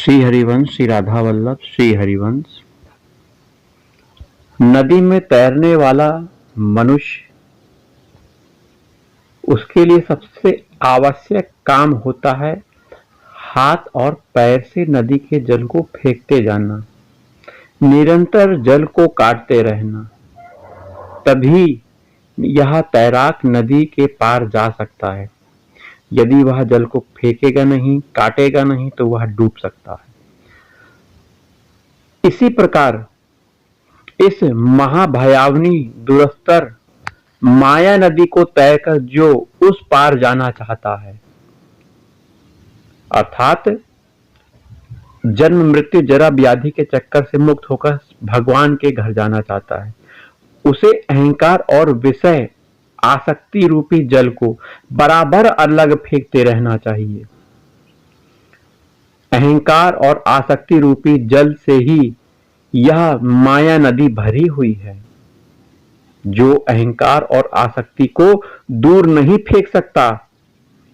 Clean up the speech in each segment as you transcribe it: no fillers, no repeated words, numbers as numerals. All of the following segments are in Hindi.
श्री हरिवंश, श्री राधा वल्लभ, श्री हरिवंश। नदी में तैरने वाला मनुष्य, उसके लिए सबसे आवश्यक काम होता है हाथ और पैर से नदी के जल को फेंकते जाना, निरंतर जल को काटते रहना। तभी यह तैराक नदी के पार जा सकता है। यदि वह जल को फेंकेगा नहीं, काटेगा नहीं, तो वह डूब सकता है। इसी प्रकार इस महाभयावनी दुरस्तर माया नदी को तैरकर जो उस पार जाना चाहता है, अर्थात जन्म मृत्यु जरा व्याधि के चक्कर से मुक्त होकर भगवान के घर जाना चाहता है, उसे अहंकार और विषय आसक्ति रूपी जल को बराबर अलग फेंकते रहना चाहिए। अहंकार और आसक्ति रूपी जल से ही यह माया नदी भरी हुई है। जो अहंकार और आसक्ति को दूर नहीं फेंक सकता,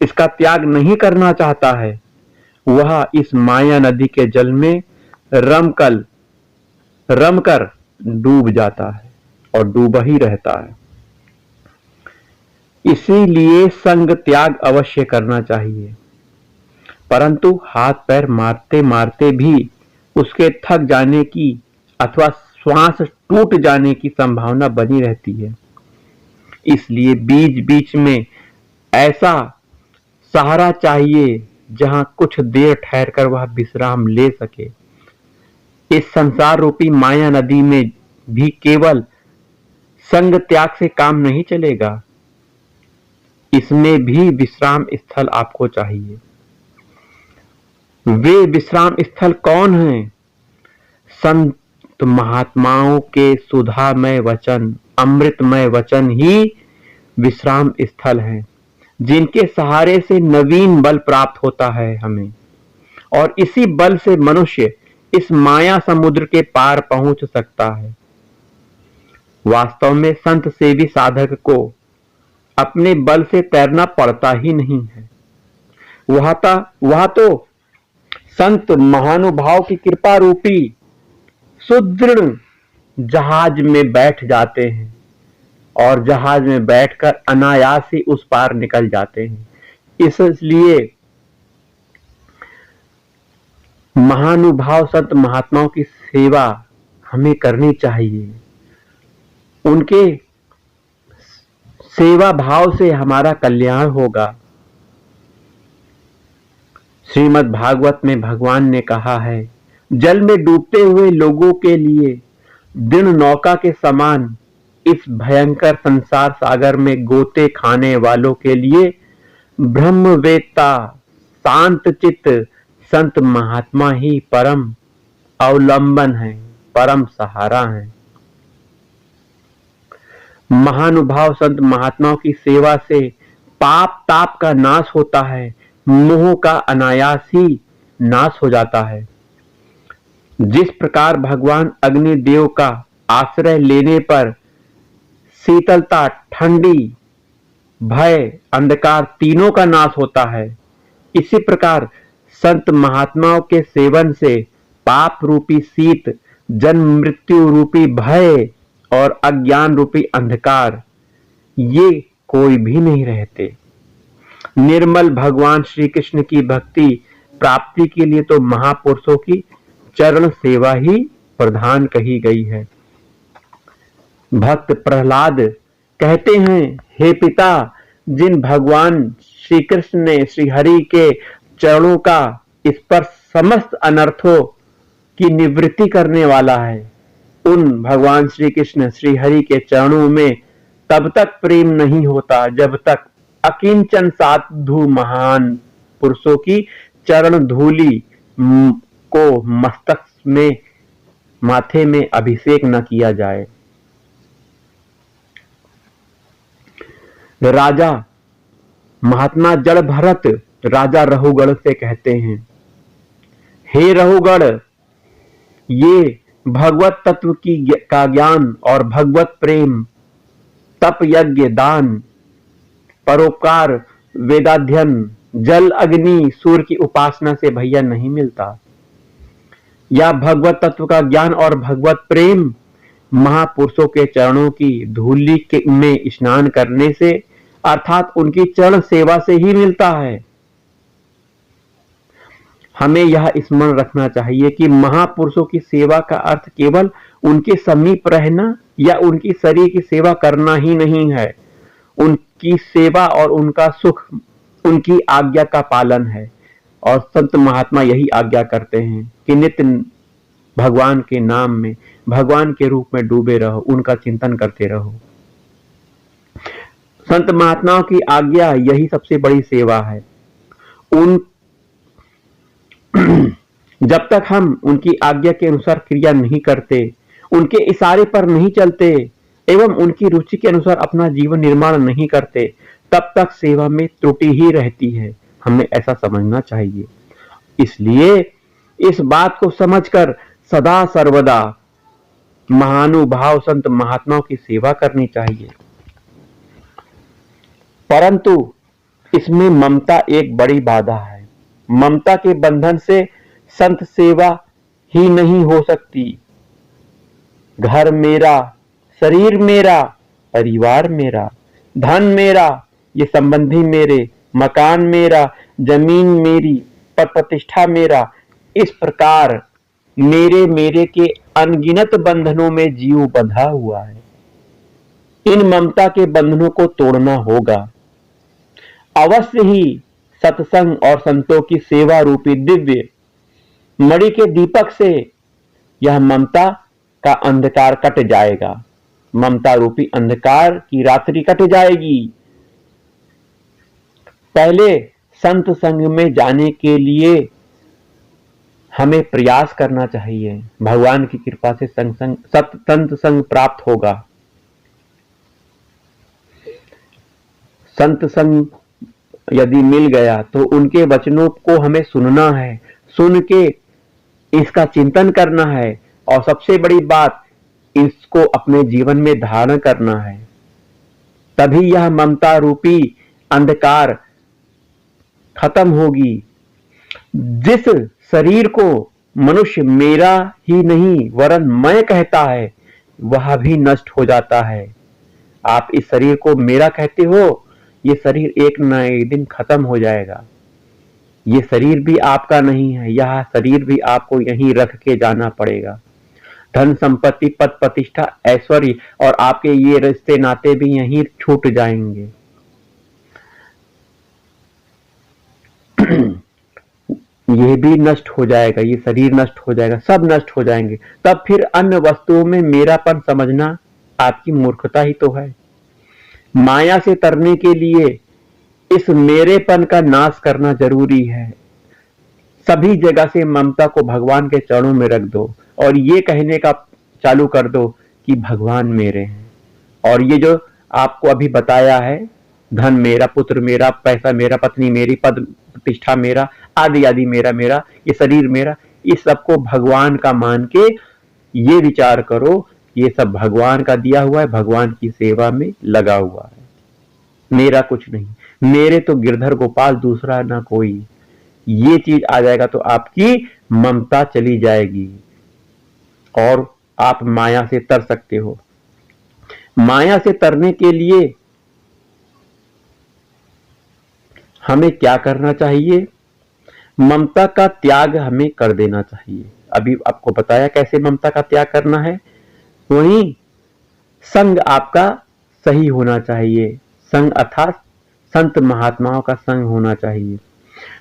इसका त्याग नहीं करना चाहता है, वह इस माया नदी के जल में रमकर डूब जाता है और डूबा ही रहता है। इसीलिए संग त्याग अवश्य करना चाहिए, परंतु हाथ पैर मारते मारते भी उसके थक जाने की अथवा श्वास टूट जाने की संभावना बनी रहती है। इसलिए बीच बीच में ऐसा सहारा चाहिए जहां कुछ देर ठहरकर वह विश्राम ले सके। इस संसार रूपी माया नदी में भी केवल संग त्याग से काम नहीं चलेगा, इसमें भी विश्राम स्थल आपको चाहिए। वे विश्राम स्थल कौन हैं? संत महात्माओं के सुधामय वचन, अमृतमय वचन ही विश्राम स्थल हैं, जिनके सहारे से नवीन बल प्राप्त होता है हमें, और इसी बल से मनुष्य इस माया समुद्र के पार पहुंच सकता है। वास्तव में संत सेवी साधक को अपने बल से तैरना पड़ता ही नहीं है। वह तो संत महानुभाव की कृपा रूपी सुदृढ़ जहाज में बैठ जाते हैं और जहाज में बैठकर अनायास ही उस पार निकल जाते हैं। इसलिए महानुभाव संत महात्माओं की सेवा हमें करनी चाहिए। उनके सेवा भाव से हमारा कल्याण होगा। श्रीमद् भागवत में भगवान ने कहा है, जल में डूबते हुए लोगों के लिए दृढ़ नौका के समान इस भयंकर संसार सागर में गोते खाने वालों के लिए ब्रह्मवेत्ता शांत चित्त संत महात्मा ही परम अवलंबन है, परम सहारा है। महानुभाव संत महात्माओं की सेवा से पाप ताप का नाश होता है, मोह का अनायास ही नाश हो जाता है। जिस प्रकार भगवान अग्निदेव का आश्रय लेने पर शीतलता, ठंडी, भय, अंधकार तीनों का नाश होता है, इसी प्रकार संत महात्माओं के सेवन से पाप रूपी शीत, जन्म मृत्यु रूपी भय और अज्ञान रूपी अंधकार, ये कोई भी नहीं रहते। निर्मल भगवान श्री कृष्ण की भक्ति प्राप्ति के लिए तो महापुरुषों की चरण सेवा ही प्रधान कही गई है। भक्त प्रहलाद कहते हैं, हे पिता, जिन भगवान श्री कृष्ण ने श्री हरि के चरणों का स्पर्श समस्त अनर्थों की निवृत्ति करने वाला है, उन भगवान श्री कृष्ण श्री हरि के चरणों में तब तक प्रेम नहीं होता जब तक अकिंचन साधु महान पुरुषों की चरण धूलि को मस्तक में, माथे में अभिषेक न किया जाए। राजा महात्मा जड़ भरत राजा रहुगढ़ से कहते हैं, हे रहुगढ़, ये भगवत तत्व का ज्ञान और भगवत प्रेम, तप यज्ञ दान परोपकार वेदाध्ययन जल अग्नि सूर्य की उपासना से भैया नहीं मिलता। या भगवत तत्व का ज्ञान और भगवत प्रेम महापुरुषों के चरणों की धूलि में स्नान करने से अर्थात उनकी चरण सेवा से ही मिलता है। हमें यह स्मरण रखना चाहिए कि महापुरुषों की सेवा का अर्थ केवल उनके समीप रहना या उनकी शरीर की सेवा करना ही नहीं है। उनकी सेवा और उनका सुख उनकी आज्ञा का पालन है। और संत महात्मा यही आज्ञा करते हैं कि नित्य भगवान के नाम में, भगवान के रूप में डूबे रहो, उनका चिंतन करते रहो। संत महात्माओं की आज्ञा यही सबसे बड़ी सेवा है। उन जब तक हम उनकी आज्ञा के अनुसार क्रिया नहीं करते, उनके इशारे पर नहीं चलते एवं उनकी रुचि के अनुसार अपना जीवन निर्माण नहीं करते, तब तक सेवा में त्रुटि ही रहती है। हमें ऐसा समझना चाहिए। इसलिए इस बात को समझकर सदा सर्वदा महानुभाव संत महात्माओं की सेवा करनी चाहिए। परंतु इसमें ममता एक बड़ी बाधा है। ममता के बंधन से संत सेवा ही नहीं हो सकती। घर मेरा, शरीर मेरा, परिवार मेरा, धन मेरा, ये संबंधी मेरे, मकान मेरा, जमीन मेरी, पद प्रतिष्ठा मेरा, इस प्रकार मेरे मेरे के अनगिनत बंधनों में जीव बंधा हुआ है। इन ममता के बंधनों को तोड़ना होगा। अवश्य ही सत्संग और संतों की सेवा रूपी दिव्य मणि के दीपक से यह ममता का अंधकार कट जाएगा। ममता रूपी अंधकार की रात्रि कट जाएगी। पहले संत संग में जाने के लिए हमें प्रयास करना चाहिए। भगवान की कृपा से संत संग प्राप्त होगा। संत संग यदि मिल गया तो उनके वचनों को हमें सुनना है, सुन के इसका चिंतन करना है और सबसे बड़ी बात, इसको अपने जीवन में धारण करना है। तभी यह ममता रूपी अंधकार खत्म होगी। जिस शरीर को मनुष्य मेरा ही नहीं वरन मैं कहता है, वह भी नष्ट हो जाता है। आप इस शरीर को मेरा कहते हो, ये शरीर एक न एक दिन खत्म हो जाएगा। ये शरीर भी आपका नहीं है, यह शरीर भी आपको यहीं रख के जाना पड़ेगा। धन संपत्ति, पद प्रतिष्ठा, ऐश्वर्य और आपके ये रिश्ते नाते भी यहीं छूट जाएंगे। ये भी नष्ट हो जाएगा, ये शरीर नष्ट हो जाएगा, सब नष्ट हो जाएंगे। तब फिर अन्य वस्तुओं में मेरापन समझना आपकी मूर्खता ही तो है। माया से तरने के लिए इस मेरेपन का नाश करना जरूरी है। सभी जगह से ममता को भगवान के चरणों में रख दो और ये कहने का चालू कर दो कि भगवान मेरे हैं। और ये जो आपको अभी बताया है, धन मेरा, पुत्र मेरा, पैसा मेरा, पत्नी मेरी, पद प्रतिष्ठा मेरा, आदि आदि मेरा मेरा, ये शरीर मेरा, इस सबको भगवान का मान के ये विचार करो, ये सब भगवान का दिया हुआ है, भगवान की सेवा में लगा हुआ है, मेरा कुछ नहीं, मेरे तो गिरधर गोपाल, दूसरा ना कोई। ये चीज आ जाएगा तो आपकी ममता चली जाएगी और आप माया से तर सकते हो। माया से तरने के लिए हमें क्या करना चाहिए? ममता का त्याग हमें कर देना चाहिए। अभी आपको बताया कैसे ममता का त्याग करना है। वहीं संग आपका सही होना चाहिए। संग अर्थात संत महात्माओं का संग होना चाहिए।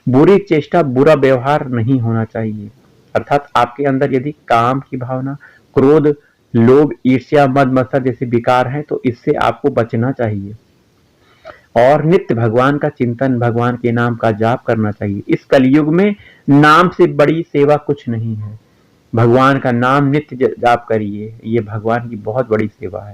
बुरी चेष्टा, बुरा व्यवहार नहीं होना चाहिए। अर्थात आपके अंदर यदि काम की भावना, क्रोध, लोभ, ईर्ष्या, मद मत्सर जैसे विकार हैं तो इससे आपको बचना चाहिए और नित्य भगवान का चिंतन, भगवान के नाम का जाप करना चाहिए। इस कलयुग में नाम से बड़ी सेवा कुछ नहीं है। भगवान का नाम नित्य जाप करिए, ये भगवान की बहुत बड़ी सेवा है।